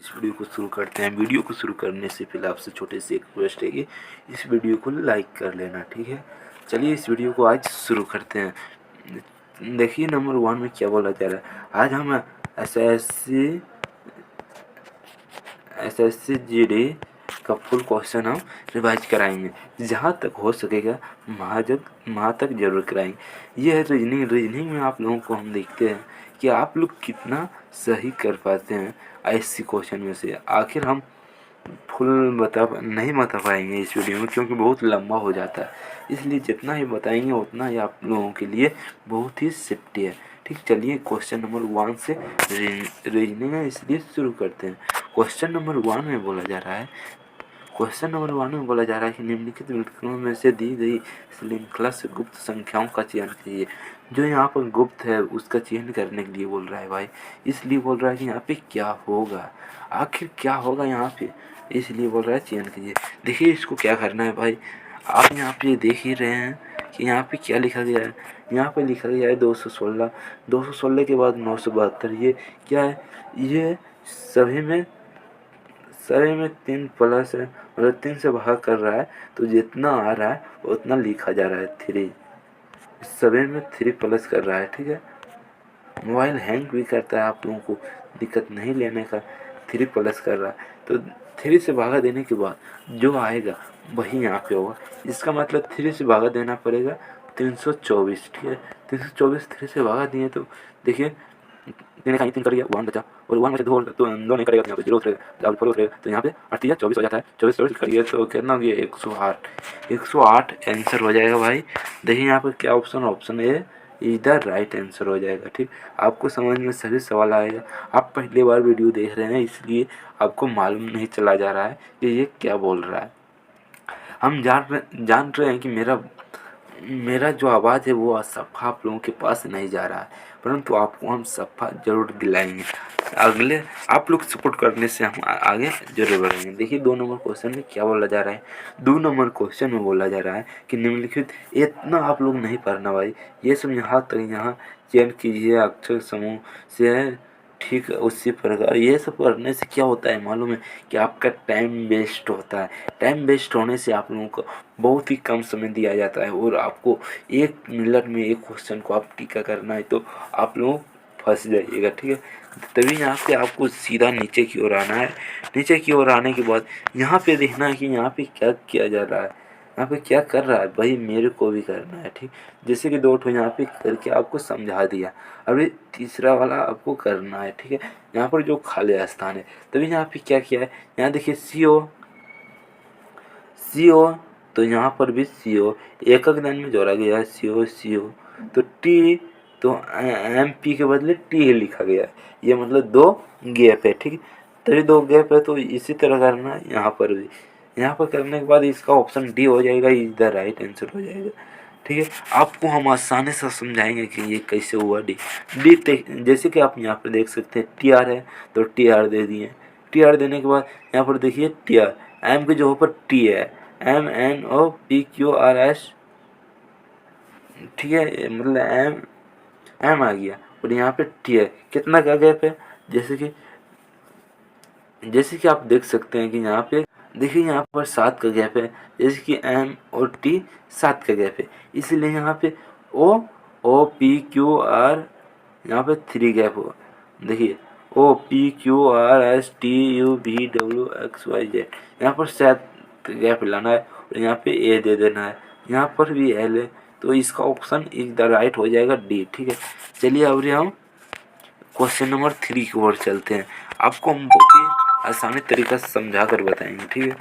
इस वीडियो को शुरू करते हैं। वीडियो को शुरू करने से पहले आपसे छोटे से एक रिक्वेस्ट है कि इस वीडियो को लाइक कर लेना, ठीक है। चलिए इस वीडियो को आज शुरू करते हैं। देखिए नंबर 1 में क्या बोला जा रहा है। आज हम एसएससी जीडी का फुल क्वेश्चन हम रिवाइज कराएंगे, जहाँ तक हो सकेगा वहाँ तक जरूर कराएंगे। ये है रीजनिंग में आप लोगों को हम देखते हैं कि आप लोग कितना सही कर पाते हैं ऐसी क्वेश्चन में से। आखिर हम फुल नहीं बता पाएंगे इस वीडियो में, क्योंकि बहुत लंबा हो जाता है, इसलिए जितना ही बताएंगे उतना ही आप लोगों के लिए बहुत ही सेफ्टी है, ठीक। चलिए क्वेश्चन नंबर 1 से रीजनिंग है, इसलिए शुरू करते हैं। क्वेश्चन नंबर 1 में बोला जा रहा है कि निम्नलिखित विकल्पों में से दी गई श्रृंखला से गुप्त संख्याओं का चयन कीजिए। जो यहाँ पर गुप्त है उसका चयन करने के लिए बोल रहा है भाई, इसलिए बोल रहा है कि यहाँ पे क्या होगा, आखिर क्या होगा यहाँ पे, इसलिए बोल रहा है चयन कीजिए। देखिए इसको क्या करना है भाई, आप यहाँ पे देख ही रहे हैं कि यहाँ पे क्या लिखा गया है। यहाँ पे लिखा गया है 216 के बाद 972। ये क्या है, ये सभी में 3 प्लस है, मतलब 3 से भाग कर रहा है, तो जितना आ रहा है उतना लिखा जा रहा है। 3 सभी में 3 प्लस कर रहा है, ठीक है। मोबाइल हैंग भी करता है, आप लोगों को दिक्कत नहीं लेने का। 3 प्लस कर रहा है, तो 3 से भागा देने के बाद जो आएगा वही यहाँ पे होगा। इसका मतलब 3 से भागा देना पड़ेगा 324, ठीक है। 324 3 से भागा दिए तो देखिए 3 कर गया, 1 बचा, और 1 में से 2 नहीं करेगा तो यहाँ पे 0 उतरेगा, 4 उतरेगा, तो यहाँ पे 8 24 हो जाता है। 24 करिए तो कितना हो गया, 108 आंसर हो जाएगा भाई। देखिए यहाँ पर क्या ऑप्शन ए इधर राइट आंसर हो जाएगा, ठीक। आपको समझ में सभी सवाल आएगा। आप पहली बार वीडियो देख रहे हैं, इसलिए आपको मालूम नहीं चला जा रहा है कि ये क्या बोल रहा है। हम जान रहे हैं कि मेरा जो आवाज़ है वो सफ़ा आप लोगों के पास नहीं जा रहा है, परंतु आपको हम सफ़ा जरूर दिलाएंगे। अगले आप लोग सपोर्ट करने से हम आगे जरूर बढ़ेंगे। देखिए 2 नंबर क्वेश्चन में क्या बोला जा रहा है। 2 नंबर क्वेश्चन में बोला जा रहा है कि निम्नलिखित, इतना आप लोग नहीं पढ़ना भाई, ये सब यहाँ तक यहाँ चयन कीजिए अक्षर समूह से, ठीक है। उसी प्रकार ये सब पढ़ने से क्या होता है मालूम है कि आपका टाइम वेस्ट होता है। टाइम वेस्ट होने से आप लोगों को बहुत ही कम समय दिया जाता है, और आपको 1 मिनट में एक क्वेश्चन को आप टीका करना है तो आप लोग फंस जाइएगा, ठीक है। तभी यहाँ पे आपको सीधा नीचे की ओर आना है। नीचे की ओर आने के बाद यहाँ पे देखना है कि यहाँ पे क्या किया जा रहा है, यहाँ पे क्या कर रहा है भाई, मेरे को भी करना है, ठीक। जैसे कि 2 ठो यहाँ पे करके आपको समझा दिया, अभी तीसरा वाला आपको करना है, ठीक है। यहाँ पर जो खाली स्थान है, तभी यहाँ पे क्या किया है, यहाँ देखिए CO, तो यहाँ पर भी CO एकक दान में जोड़ा गया है, CO, तो T, तो MP के बदले T लिखा गया है, ये मतलब 2 गैप है, ठीक। तभी 2 गैप है, तो इसी तरह करना है यहाँ पर भी। यहाँ पर करने के बाद इसका ऑप्शन डी हो जाएगा, इधर राइट आंसर हो जाएगा, ठीक है। आपको हम आसानी से समझाएंगे कि ये कैसे हुआ। डी जैसे कि आप यहाँ पर देख सकते हैं TR है, तो TR दे दिए। TR देने के बाद यहाँ पर देखिए TR, एम के जो ऊपर T है, MNOPQRS, ठीक है, मतलब एम आ गया, और यहाँ पे T है। कितना का गैप है, जैसे कि आप देख सकते हैं कि यहाँ पे देखिए यहाँ पर 7 का गैप है, जैसे कि M और T 7 का गैप है, इसलिए यहाँ पे OPQR यहाँ पे 3 गैप होगा। देखिए OPQRSTUVWXYZ यहाँ पर 7 गैप लाना है, और यहाँ पे A दे देना है, यहाँ पर भी L है, तो इसका ऑप्शन इधर राइट हो जाएगा D, ठीक है। चलिए अब हम क्वेश्चन नंबर 3 की ओर चलते हैं। आपको हम बहुत ही आसानी तरीका से समझा कर बताएंगे, ठीक है।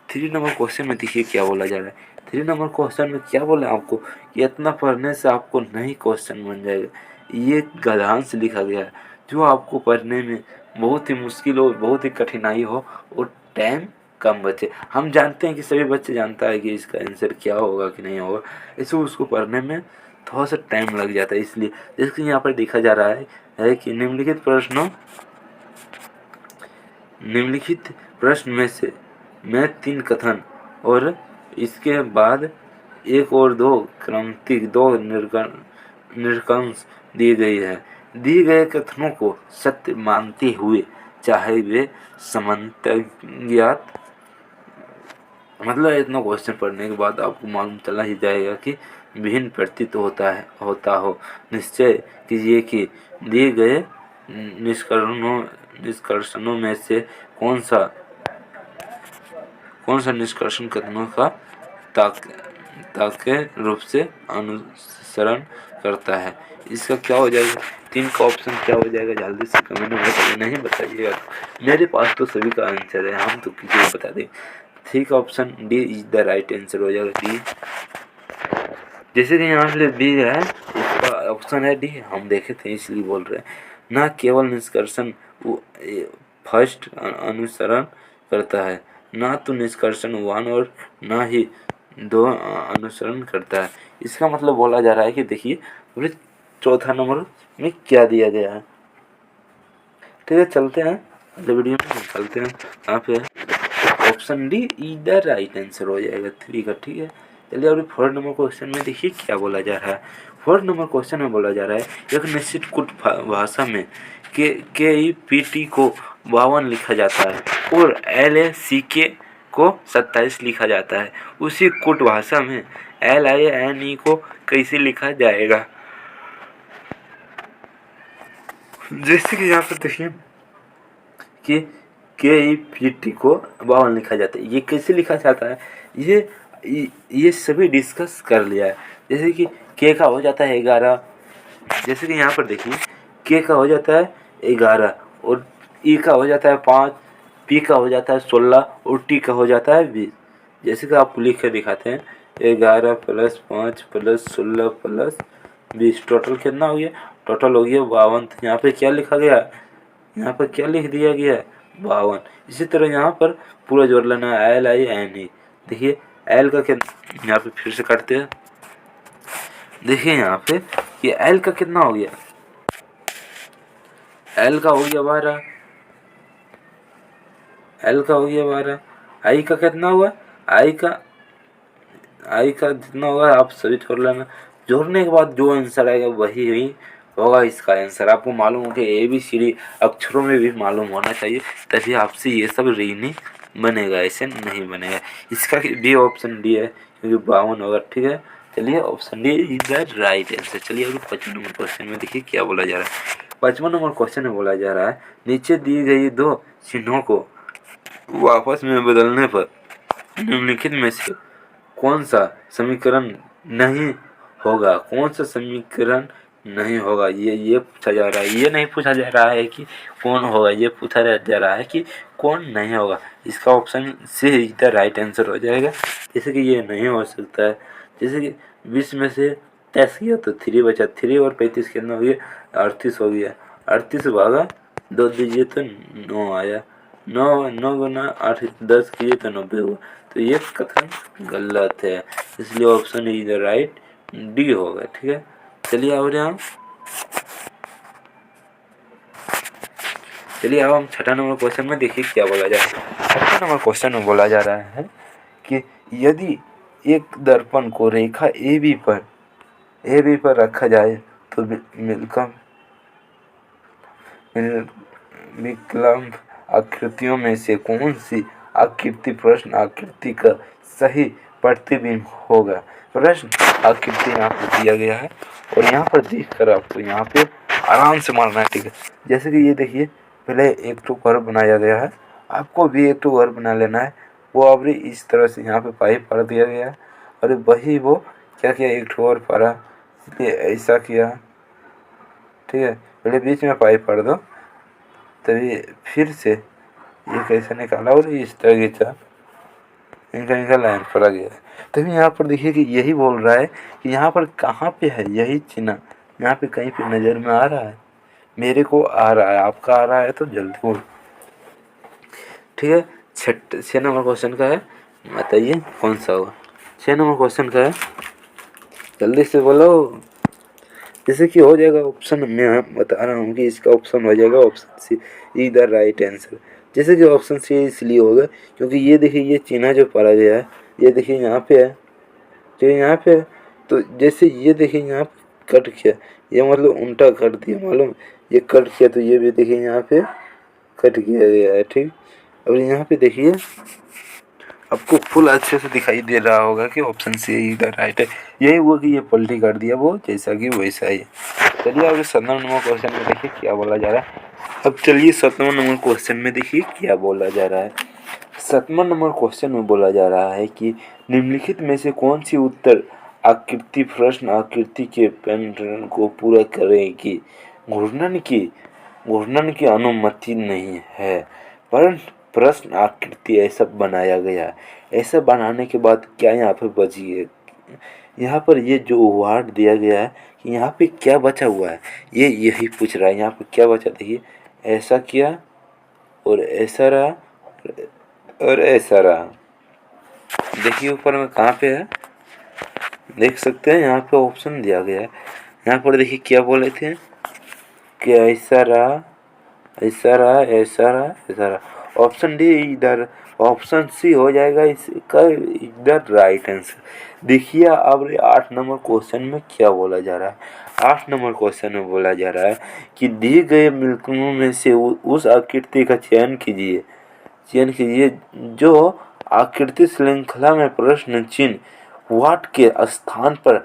3 नंबर क्वेश्चन में देखिए क्या बोला जा रहा है। 3 नंबर क्वेश्चन में क्या बोला आपको कि इतना पढ़ने से आपको नहीं क्वेश्चन बन जाएगा। ये गद्यांश लिखा गया है, जो आपको पढ़ने में बहुत ही मुश्किल हो, बहुत ही कठिनाई हो, और टाइम कम बचे। हम जानते हैं कि सभी बच्चे जानता है कि इसका आंसर क्या होगा कि नहीं होगा, इसको उसको पढ़ने में थोड़ा सा टाइम लग जाता है। इसलिए जैसे यहाँ पर देखा जा रहा है कि निम्नलिखित प्रश्न में से 3 कथन और इसके बाद 1 और 2 क्रमिक 2 निष्कर्ष दी गई है। दिए गए कथनों को सत्य मानते हुए चाहे वे समंतज्ञात। मतलब इतना क्वेश्चन पढ़ने के बाद आपको मालूम चला ही जाएगा कि विभिन्न प्रतीत होता हो। निश्चय कीजिए कि दिए गए निष्कर्षणों में से कौन सा निष्कर्षण कथनों का ताके रूप से अनुसरण करता है। इसका क्या हो जाएगा, 3 का ऑप्शन क्या हो जाएगा, जल्दी से कमेंट में बताइए। नहीं बताइएगा मेरे पास तो सभी का आंसर है, हम तो किसी को बता दें। 3 का option D is the right answer हो जाएगा, डी। जैसे कि यहाँ पे बी है, इसका ऑप्शन है डी, हम देखे थे इसलिए बोल रहे हैं। न केवल निष्कर्षण फर्स्ट अनुसरण करता है, ना तो निष्कर्षण 1 और ना ही 2 अनुसरण करता है। इसका मतलब बोला जा रहा है कि देखिए चौथा नंबर में क्या दिया गया है। ठीक है, चलते हैं अगले वीडियो में, चलते हैं। यहाँ पे option D is the right answer हो जाएगा 3 का। ठीक है, चलिए अभी 4 नंबर क्वेश्चन में देखिए क्या बोला जा रहा है। 4 नंबर क्वेश्चन में बोला जा रहा है एक निश्चित कुट भाषा में KEPT को 52 लिखा जाता है और LACK को 27 लिखा जाता है। उसी कुट भाषा में LINE को कैसे लिखा जाएगा। जैसे कि यहाँ पर देखिए कि KEPT को 52 लिखा जाता है, ये कैसे लिखा जाता है, ये सभी डिस्कस कर लिया है। जैसे कि K का हो जाता है 11, जैसे कि यहाँ पर देखिए K का हो जाता है 11 और E का हो जाता है 5, P का हो जाता है 16 और T का हो जाता है 20। जैसे कि आपको लिख के दिखाते हैं 11 + 5 + 16 + 20 टोटल कितना हो गया, टोटल हो गया 52। तो यहाँ पे क्या लिखा गया, यहाँ पर क्या लिख दिया गया है 52। इसी तरह यहाँ पर पूरा जोड़ लेना है LINE। देखिए L का कितना, यहाँ पे फिर से काटते हैं। देखिए यहाँ पे ये L का कितना हो गया, L का हो गया 12, L का हो गया 12। I का कितना हुआ, I का जितना होगा आप सभी छोड़ लेना। जोड़ने के बाद जो आंसर आएगा वही होगा इसका आंसर। आपको मालूम हो कि ABCD अक्षरों में भी मालूम होना चाहिए, तभी आपसे ये सब रीजनिंग बनेगा, ऐसे नहीं बनेगा। इसका भी ऑप्शन डी है क्योंकि 52 होगा। ठीक है, चलिए option D is the right answer. चलिए अभी 55 नंबर क्वेश्चन में देखिए क्या बोला जा रहा है। 55 नंबर क्वेश्चन में बोला जा रहा है नीचे दी गई 2 चिन्हों को वापस में बदलने पर निम्नलिखित में से कौन सा समीकरण नहीं होगा, कौन सा समीकरण नहीं होगा। ये पूछा जा रहा है, ये नहीं पूछा जा रहा है कि कौन होगा, ये पूछा जा रहा है कि कौन नहीं होगा। इसका option C is the right answer हो जाएगा। जैसे कि ये नहीं हो सकता है, जैसे कि 20 में से 23 किया तो 3 बचा, 3 और 35 कितना हो गया, 38 हो गया। 38 भागा 2 दीजिए तो 9 आया, 9 गुना 8 10 कीजिए तो 90 हुआ। तो ये कथन गलत है, इसलिए option is the right D होगा। ठीक है, चलिए और यहाँ चलिए अब हम 6ठा नंबर क्वेश्चन में देखिए क्या बोला जा रहा है। 6ठा नंबर क्वेश्चन में बोला जा रहा है कि यदि एक दर्पण को रेखा AB पर रखा जाए तो विकल्प आकृतियों में से कौन सी आकृति प्रश्न आकृति का सही प्रतिबिंब होगा। प्रश्न आकृति यहाँ पर दिया गया है और यहाँ पर देखकर आपको यहाँ पे आराम से मारना है। ठीक है, जैसे कि ये देखिए पहले एक तो घर बनाया गया है, आपको भी एक तो घर बना लेना है। वो अभी इस तरह से यहाँ पे पाइप पड़ दिया गया है और वही वो क्या किया, एक ठो और पड़ा, इसलिए ऐसा किया। ठीक है, पहले बीच में पाइप पड़ दो, तभी फिर से ये कैसे निकाला और इस तरह खींचा, इनका लाइन पड़ा गया। तभी यहाँ पर देखिए कि यही बोल रहा है कि यहाँ पर कहाँ पे है यही चिन्ह, यहाँ पे कहीं पे नज़र में आ रहा है, मेरे को आ रहा है, आपका आ रहा है तो जल्दी बोल। ठीक है, 6 नंबर क्वेश्चन का है, बताइए कौन सा होगा। 6 नंबर क्वेश्चन का है, जल्दी से बोलो। जैसे कि हो जाएगा ऑप्शन, मैं बता रहा हूँ कि इसका ऑप्शन हो जाएगा option C is the right answer. जैसे कि ऑप्शन सी इसलिए होगा क्योंकि ये देखिए ये चिन्ह जो पड़ा गया है, ये देखिए यहाँ पे है, जो यहाँ पे है, तो जैसे ये देखिए यहाँ पे कट किया, ये मतलब उल्टा कर दिया, मालूम, ये कट किया तो ये भी देखिए यहाँ पे कट किया गया है, ठीक। और यहाँ पे देखिए आपको फुल अच्छे से दिखाई दे रहा होगा कि ऑप्शन सी इधर राइट है। यही हुआ कि ये पलटी कर दिया वो जैसा कि वैसा ही। चलिए अब 7 नंबर क्वेश्चन में देखिए क्या बोला जा रहा है। अब चलिए 7 नंबर क्वेश्चन में देखिए क्या बोला जा रहा है। 7 नंबर क्वेश्चन में बोला जा रहा है कि निम्नलिखित में से कौन सी उत्तर आकृति प्रश्न आकृति के पैटर्न को पूरा करेगी। घूर्णन की अनुमति नहीं है, परंतु प्रश्न आकृति ऐसा बनाया गया। ऐसा बनाने के बाद क्या यहाँ पे बची है, यहाँ पर ये जो वार्ड दिया गया है कि यहाँ पे क्या बचा हुआ है, ये यही पूछ रहा है। यहाँ पे क्या बचा, देखिए ऐसा किया और ऐसा रहा और ऐसा रहा। देखिए ऊपर में कहाँ पे है, देख सकते हैं यहाँ पे ऑप्शन दिया गया है। यहाँ पर देखिए क्या बोले थे कि ऐसा रहा ऐसा रहा ऐसा रहा ऐसा रहा। ऑप्शन डी इधर, ऑप्शन सी हो जाएगा इसका इधर राइट आंसर। देखिए अब 8 नंबर क्वेश्चन में क्या बोला जा रहा है। 8 नंबर क्वेश्चन में बोला जा रहा है कि दिए गए मिल्कों में से उस आकृति का चयन कीजिए जो आकृति श्रृंखला में प्रश्न चिन्ह वाट के स्थान पर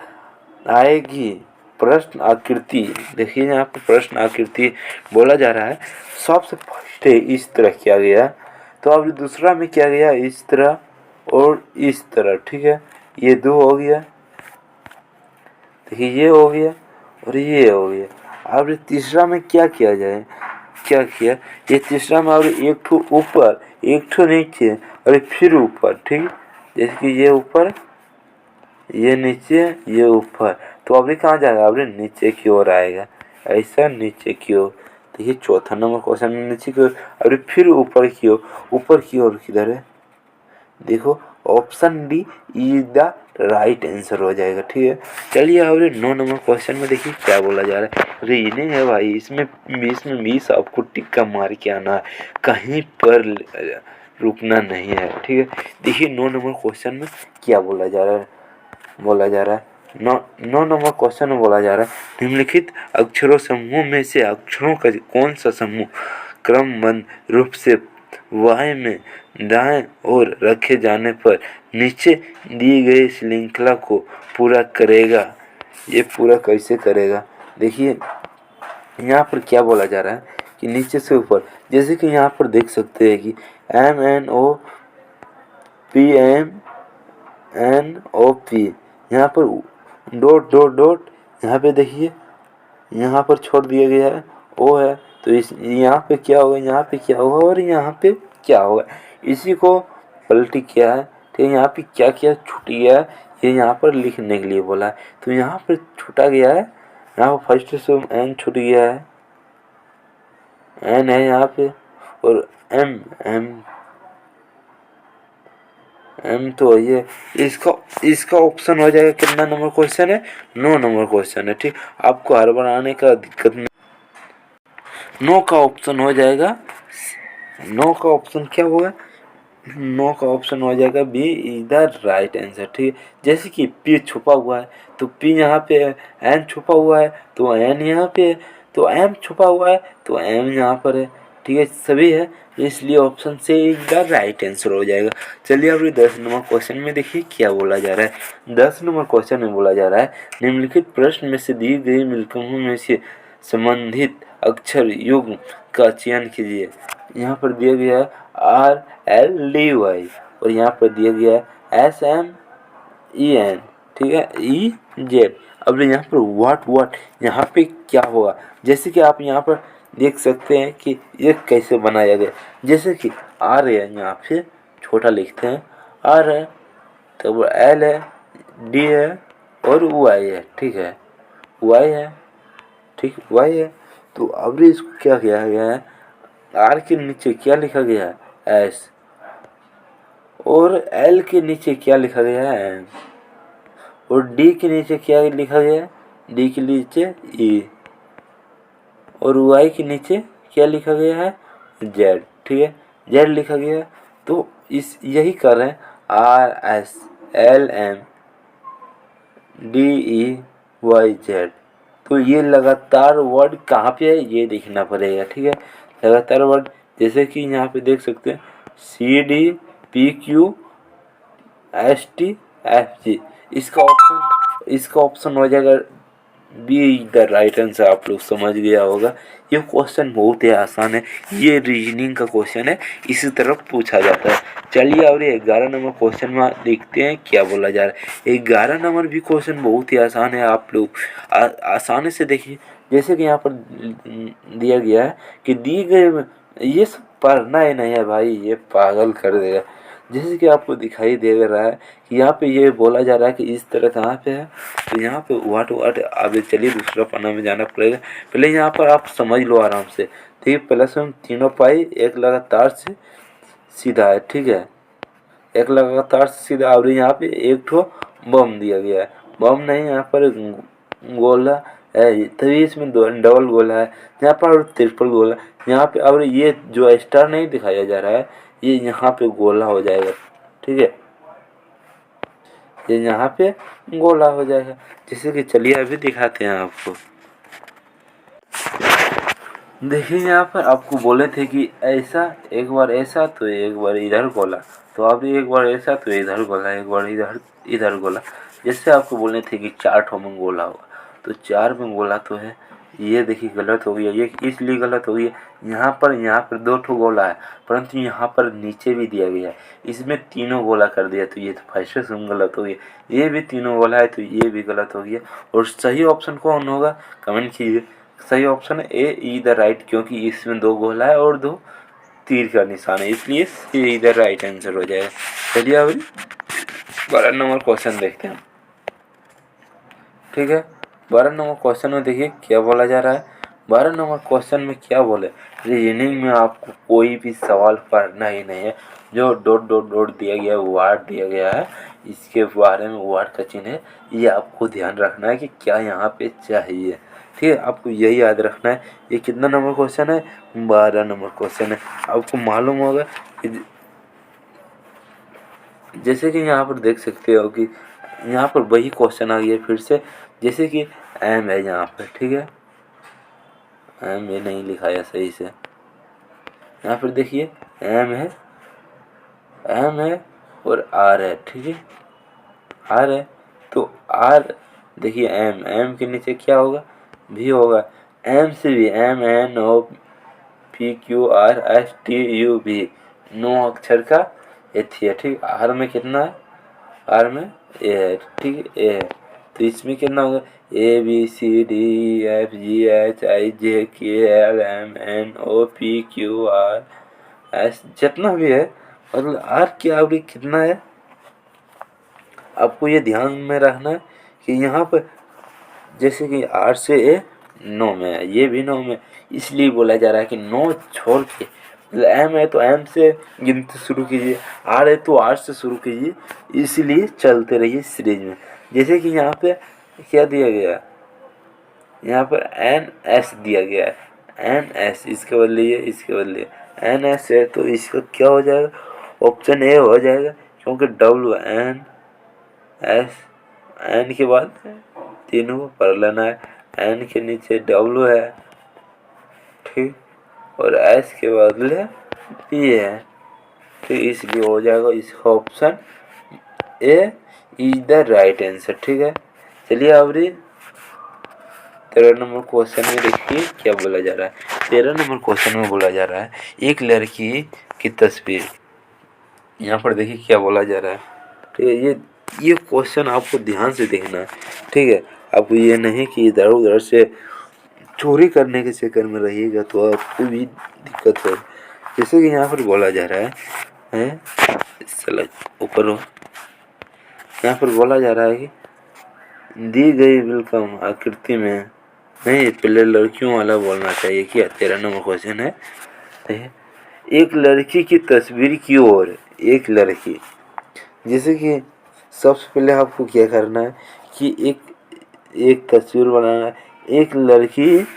आएगी। प्रश्न आकृति, देखिए यहाँ पे प्रश्न आकृति बोला जा रहा है। सबसे फर्स्ट इस तरह किया गया, तो अब दूसरा में क्या गया, इस तरह और इस तरह, ठीक है। ये 2 हो गया, देखिए ये हो गया और ये हो गया। अब तीसरा में क्या किया जाए, क्या किया, ये तीसरा में और एक ठो ऊपर एक ठो नीचे और फिर ऊपर, ठीक। जैसे कि ये ऊपर ये नीचे ये ऊपर, तो अभी कहाँ जाएगा, अभी नीचे की ओर आएगा, ऐसा नीचे की ओर। तो ये चौथा नंबर क्वेश्चन में नीचे की ओर, अभी फिर ऊपर की ओर किधर है, देखो option D is the right answer हो जाएगा, ठीक है। चलिए अब 9 नंबर क्वेश्चन में देखिए क्या बोला जा रहा है। रीजनिंग है भाई, इसमें 20 आपको टिक्का मार के आना है, कहीं पर रुकना नहीं है, ठीक है। देखिए 9 नंबर क्वेश्चन में क्या बोला जा रहा है। 9 नंबर क्वेश्चन में बोला जा रहा है निम्नलिखित अक्षरों समूह में से अक्षरों का कौन सा समूह क्रमबद्ध रूप से वाय में दाएं ओर रखे जाने पर नीचे दी गई श्रृंखला को पूरा करेगा। ये पूरा कैसे करेगा, देखिए यहाँ पर क्या बोला जा रहा है कि नीचे से ऊपर, जैसे कि यहाँ पर देख सकते हैं कि MNOP यहाँ पर डॉट डॉट डॉट, यहाँ पे देखिए यहाँ पर छोड़ दिया गया है ओ है, तो इस यहाँ पे क्या होगा, यहाँ पे क्या होगा और यहाँ पे क्या होगा, इसी को पलटी किया है। तो यहाँ पे क्या किया, छूट गया है, ये यहाँ पर लिखने के लिए बोला है, तो यहाँ पर छूटा गया है। यहाँ पर फर्स्ट से एन छूट गया है, एन है यहाँ पे, और एम तो ये इसका ऑप्शन हो जाएगा। कितना नंबर क्वेश्चन है, 9 नंबर क्वेश्चन है, ठीक। आपको हर बार आने का दिक्कत नहीं, 9 का ऑप्शन हो जाएगा। 9 का ऑप्शन क्या होगा, 9 का ऑप्शन हो जाएगा बी इधर राइट आंसर, ठीक है। जैसे कि पी छुपा हुआ है तो पी यहाँ पे है, एन छुपा हुआ है तो एन यहाँ पे है, तो एम छुपा हुआ है तो एम यहाँ पर है, ठीक है। सभी है, इसलिए ऑप्शन से इधर राइट आंसर हो जाएगा। चलिए अब 10 नंबर क्वेश्चन में देखिए क्या बोला जा रहा है। 10 नंबर क्वेश्चन में बोला जा रहा है निम्नलिखित प्रश्न में से दी गई मिल्कों में से संबंधित अक्षर युग्म का चयन कीजिए। यहाँ पर दिया गया है RLDY और यहाँ पर दिया गया है SMEN, ठीक है, EZ। अब यहाँ पर व्हाट यहाँ पे क्या होगा, जैसे कि आप यहाँ पर देख सकते हैं कि ये कैसे बनाया गया। जैसे कि R है, यहाँ पे छोटा लिखते हैं R है, तो L है, D है और Y है, ठीक है, Y है, ठीक, Y है। तो अब इसको क्या किया गया है, R के नीचे क्या लिखा गया है S, और L के नीचे क्या लिखा गया है M, और D के नीचे क्या लिखा गया है, D के नीचे E, और Y के नीचे क्या लिखा गया है Z, ठीक है, Z लिखा गया है। तो इस यही कर रहे हैं RSLMDEYZ। तो ये लगातार वर्ड कहाँ पे है ये देखना पड़ेगा, ठीक है। लगातार वर्ड जैसे कि यहाँ पे देख सकते हैं CDPQSTFG, इसका ऑप्शन हो जाएगा बी द राइट आंसर। आप लोग समझ गया होगा। ये क्वेश्चन बहुत ही आसान है, ये रीजनिंग का क्वेश्चन है, इसी तरफ पूछा जाता है। चलिए और 11 नंबर क्वेश्चन में देखते हैं क्या बोला जा रहा है। 11 नंबर भी क्वेश्चन बहुत ही आसान है, आप लोग आसानी से देखिए। जैसे कि यहाँ पर दिया गया है कि दी गए, ये सब पढ़ना ही नहीं है भाई, ये पागल कर देगा। जैसे कि आपको दिखाई दे रहा है कि यहाँ पे ये बोला जा रहा है कि इस तरह कहाँ पे है, तो यहाँ पे वाट अब चलिए दूसरा पन्ना में जाना पड़ेगा। पहले यहाँ पर आप समझ लो आराम से। ठीक है, प्लस में तीनों पाई एक लगातार से सीधा है। ठीक है, एक लगातार से सीधा। और यहाँ पे एक ठो बम दिया गया है, बम नहीं, यहाँ पर गोला है, तभी इसमें डबल गोला है। यहाँ पर ट्रिपल गोला, यहाँ पे और ये जो स्टार नहीं दिखाया जा रहा है, ये यहाँ पे गोला हो जाएगा। ठीक है, ये यहाँ पे गोला हो जाएगा। जैसे कि चलिए अभी दिखाते हैं आपको। देखिए यहाँ पर आपको बोले थे कि ऐसा, एक बार ऐसा तो एक बार इधर गोला, तो अब एक बार ऐसा तो इधर गोला, एक बार इधर गोला। जैसे आपको बोले थे कि 4 ठो में गोला होगा, तो 4 में गोला तो है। ये देखिए गलत हो गया, ये इसलिए गलत हो गया। यहाँ पर 2 ठो गोला है, परंतु यहाँ पर नीचे भी दिया गया है, इसमें तीनों गोला कर दिया, तो ये तो फर्स्ट से गलत हो गया। ये भी तीनों गोला है, तो ये भी गलत हो गया। और सही ऑप्शन कौन होगा, कमेंट कीजिए। सही ऑप्शन है ए ई द राइट, क्योंकि इसमें 2 गोला है और 2 तीर का निशान है, इसलिए ए ई द राइट आंसर हो जाएगा। चलिए अब 12 नंबर क्वेश्चन देखते हैं। ठीक है, 12 नंबर क्वेश्चन में देखिए क्या बोला जा रहा है। 12 नंबर क्वेश्चन में क्या बोले, रीजनिंग में आपको कोई भी सवाल पढ़ना ही नहीं है। जो डॉट डॉट डॉट दिया गया है, वार्ड दिया गया है, इसके बारे में वार्ड का चिन्ह है, ये आपको ध्यान रखना है कि क्या यहाँ पे चाहिए। ठीक है, आपको यही याद रखना है। ये कितना नंबर क्वेश्चन है, 12 नंबर क्वेश्चन है। आपको मालूम होगा कि जैसे कि यहाँ पर देख सकते हो कि यहाँ पर वही क्वेश्चन आ गया फिर से। जैसे कि एम है यहाँ पर, ठीक है, एम ये नहीं लिखाया सही से। यहाँ पर देखिए एम है और आर है। ठीक है, आर है, तो आर देखिए एम के नीचे क्या होगा, भी होगा। एम से भी MNOPQRSTU भी 9 अक्षर का एथी है। ठीक, आर में कितना है, आर में ए है। ठीक है, ए है, तो इसमें कितना होगा, ABCDEFGHIJKLMNOPQRS जितना भी है, मतलब आर की आवृत्ति कितना है, आपको ये ध्यान में रखना है कि यहाँ पर जैसे कि आर से ए 9 में है, ये भी 9 में, इसलिए बोला जा रहा है कि 9 छोड़ के, एम है तो एम से गिनती शुरू कीजिए, आर है तो आर से शुरू कीजिए, इसलिए चलते रहिए सीरीज में। जैसे कि यहाँ पे क्या दिया गया, यहाँ पर NS दिया गया है, NS, इसके बदले ये, इसके बदले NS है, तो इसका क्या हो जाएगा, ऑप्शन ए हो जाएगा, क्योंकि WNS, एन के बाद तीनों को पढ़ लेना है, एन के नीचे W है, ठीक, और एस के बदले पी है, ठीक, इसलिए हो जाएगा इसका option A is the right answer. ठीक है, चलिए अब 13 नंबर क्वेश्चन में देखिए क्या बोला जा रहा है। 13 नंबर क्वेश्चन में बोला जा रहा है एक लड़की की तस्वीर। यहाँ पर देखिए क्या बोला जा रहा है। ठीक है, ये क्वेश्चन आपको ध्यान से देखना है। ठीक है, आपको ये नहीं कि इधर उधर से चोरी करने के चक्कर में रहिएगा तो आपको भी दिक्कत हो। जैसे कि यहाँ पर बोला जा रहा है ऊपर हो, यहाँ पर बोला जा रहा है कि दी गई वेलकम आकृति में, नहीं पहले लड़कियों वाला बोलना चाहिए। क्या 13 नंबर क्वेश्चन है, एक लड़की की तस्वीर की ओर एक लड़की। जैसे कि सबसे पहले आपको क्या करना है कि एक तस्वीर बनाना है। एक लड़की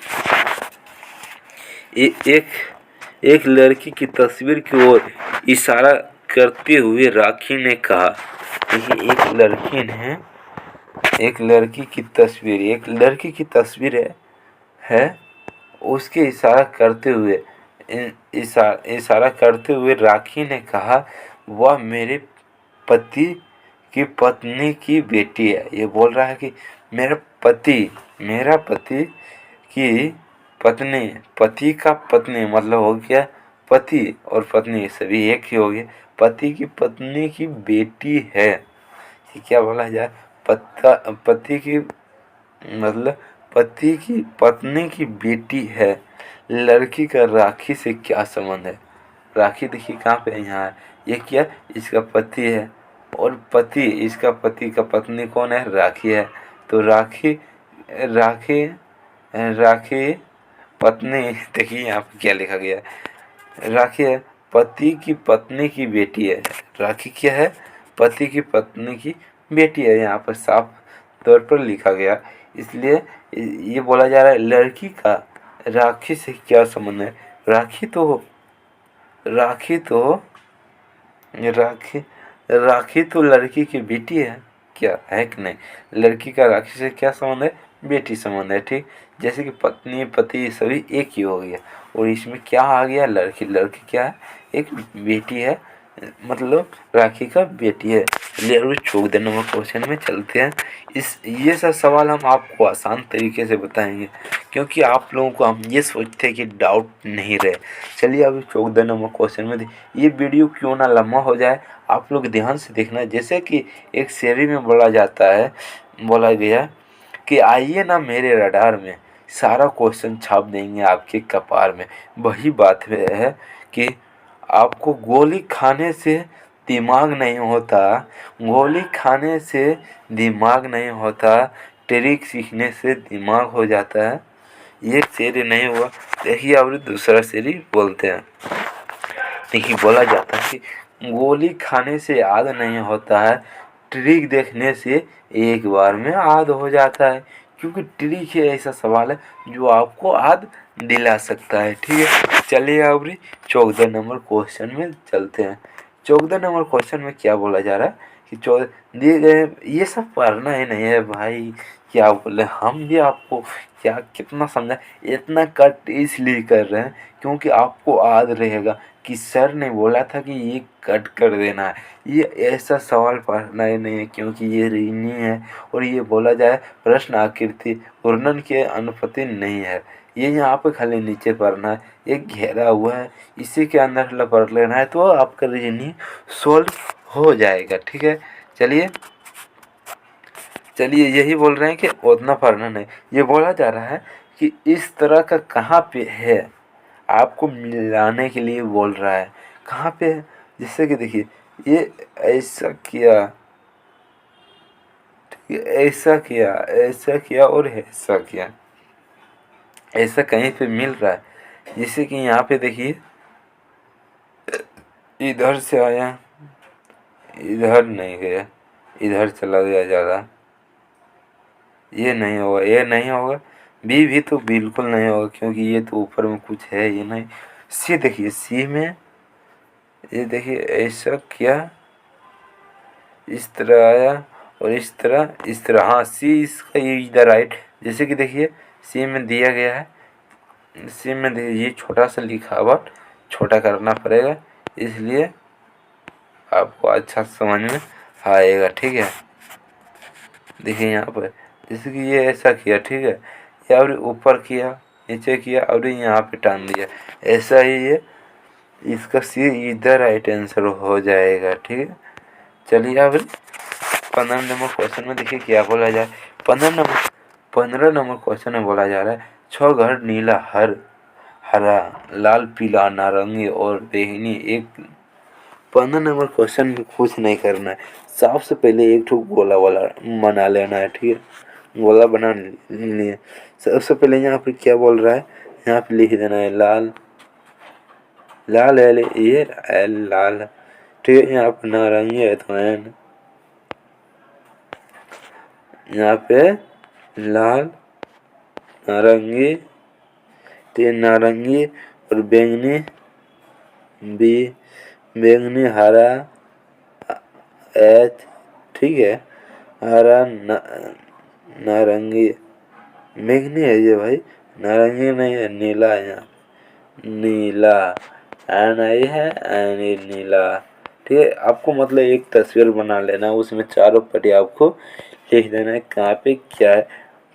एक लड़की की तस्वीर की ओर इशारा करते हुए राखी ने कहा। देखिए एक लड़की की तस्वीर है उसके इशारा करते हुए इशारा करते हुए राखी ने कहा, वह मेरे पति की पत्नी की बेटी है। ये बोल रहा है कि मेरा पति की पत्नी, पति का पत्नी मतलब हो गया पति और पत्नी सभी एक ही हो गए, पति की पत्नी की बेटी है। ये क्या बोला जाए, पति की मतलब पति की पत्नी की बेटी है, लड़की का राखी से क्या संबंध है। राखी देखिए कहाँ पे है, यहाँ है। ये क्या, इसका पति है और इसका पति का पत्नी कौन है, राखी है। तो राखी राखी राखी पत्नी, देखिए यहाँ पे क्या लिखा गया है, राखी है पति की पत्नी की बेटी है। राखी क्या है, पति की पत्नी की बेटी है, यहाँ पर साफ तौर पर लिखा गया। इसलिए ये बोला जा रहा है लड़की का राखी से क्या संबंध है। राखी तो राखी तो राखी राखी तो लड़की की बेटी है, क्या है कि नहीं। लड़की का राखी से क्या संबंध है, बेटी संबंध है, ठीक। जैसे कि पत्नी पति सभी एक ही हो गया, और इसमें क्या आ गया, लड़की क्या है, एक बेटी है, मतलब राखी का बेटी है। चलिए अभी 14 नंबर क्वेश्चन में चलते हैं। ये सब सवाल हम आपको आसान तरीके से बताएंगे, क्योंकि आप लोगों को हम ये सोचते हैं कि डाउट नहीं रहे। चलिए अभी 14 नंबर क्वेश्चन में, ये वीडियो क्यों ना लंबा हो जाए, आप लोग ध्यान से देखना। जैसे कि एक शेरी में बोला गया कि आइए ना मेरे रडार में, सारा क्वेश्चन छाप देंगे आपके कपार में। वही बात है कि आपको गोली खाने से दिमाग नहीं होता, गोली खाने से दिमाग नहीं होता, ट्रिक सीखने से दिमाग हो जाता है। ये शेर नहीं हुआ। देखिए अब दूसरा शेर बोलते हैं। देखिए बोला जाता है कि गोली खाने से याद नहीं होता है, ट्रिक देखने से एक बार में याद हो जाता है। क्योंकि ट्रिक ही ऐसा सवाल है जो आपको याद दिला सकता है, ठीक है। चलिए अब 14 नंबर क्वेश्चन में चलते हैं। 14 नंबर क्वेश्चन में क्या बोला जा रहा है कि दिए गए, ये सब पढ़ना ही नहीं है भाई, क्या बोले हम भी आपको क्या कितना समझा। इतना कट इसलिए कर रहे हैं क्योंकि आपको याद रहेगा कि सर ने बोला था कि ये कट कर देना है। ये ऐसा सवाल पढ़ना ही नहीं है, क्योंकि ये रीजनिंग है और ये बोला जाए प्रश्न आकृति वर्णन के अनुपति नहीं है। ये यहाँ पे खाली नीचे पढ़ना है, ये घेरा हुआ है, इसी के अंदर पढ़ लेना है तो आपका रीजनिंग सोल्व हो जाएगा, ठीक है। चलिए यही बोल रहे हैं कि उतना पढ़ना नहीं। ये बोला जा रहा है कि इस तरह का कहाँ पे है, आपको मिलाने के लिए बोल रहा है कहाँ पे है। जैसे कि देखिए ये ऐसा किया, ठीक है, ऐसा किया और ऐसा किया, ऐसा कहीं पे मिल रहा है। जैसे कि यहाँ पे देखिए इधर से आया, इधर नहीं गया, इधर चला गया ज़्यादा, ये नहीं होगा, ये नहीं होगा। बी भी तो बिल्कुल नहीं होगा, क्योंकि ये तो ऊपर में कुछ है ये नहीं। सी देखिए, सी में ये देखिए ऐसा किया, इस तरह आया और इस तरह हाँ सी इसका ये इधर राइट। जैसे कि देखिए सी में दिया गया है, सी में देखिए ये छोटा सा लिखावट छोटा करना पड़ेगा, इसलिए आपको अच्छा समझ में आएगा, ठीक है। देखिए यहाँ पर जैसे कि ये ऐसा किया, ठीक है, या और ऊपर किया, नीचे किया और यहाँ पे टान दिया, ऐसा ही ये इसका सी इधर राइट आंसर हो जाएगा, ठीक है। चलिए अब 15 नंबर क्वेश्चन में देखिए क्या बोला जाए। 15 नंबर क्वेश्चन में बोला जा रहा है 6 घर नीला हरा लाल पीला नारंगी और बैंगनी एक। 15 नंबर क्वेश्चन में कुछ नहीं करना है, सबसे पहले एक ठो गोला वाला बना लेना है, ठीक है। गोला बना लिए सबसे पहले यहाँ पे क्या बोल रहा है, यहाँ पे लिख देना है लाल है ये लाल, ठीक है। यहाँ पे नारंगी है तो एन, यहाँ पे लाल नारंगी, नारंगी और बैंगनी बी, बैंगनी हरा एच, ठीक है। हरा नारंगी बैंगनी है ये भाई, नारंगी नहीं है, नीला है यहाँ। नीला, एन आई है, एन ई नीला। ठीक है, आपको मतलब एक तस्वीर बना लेना, उसमें चारों पट्टी आपको लिख देना है कहाँ पे क्या है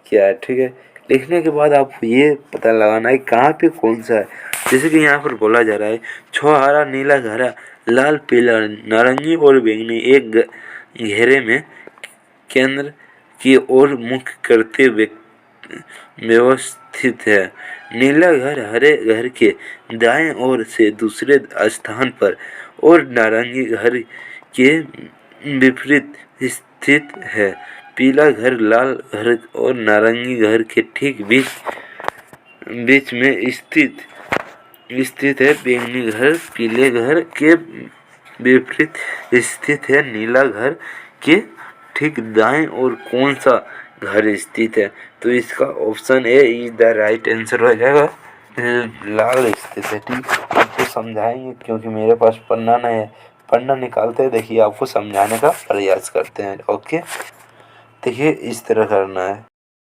क्या है। ठीक है, लिखने के बाद आपको ये पता लगाना है कहाँ पे कौन सा है। जैसे कि यहाँ पर बोला जा रहा है हरा नीला हरा लाल पीला नारंगी और बैंगनी एक घेरे में केंद्र की ओर मुख करते व्यवस्थित है। नीला घर हरे घर के दाएं ओर से दूसरे स्थान पर और नारंगी घर के विपरीत स्थित है। पीला घर लाल घर और नारंगी घर के ठीक बीच बीच में स्थित है। बैंगनी घर पीले घर के विपरीत स्थित है। नीला घर के ठीक दाएं और कौन सा घर स्थित है, तो इसका option A is the right answer हो जाएगा। लाल स्थित है। ठीक, आपको समझाएंगे क्योंकि मेरे पास पन्ना नहीं है, पन्ना निकालते हैं, देखिए आपको समझाने का प्रयास करते हैं। ओके, देखिए इस तरह करना है।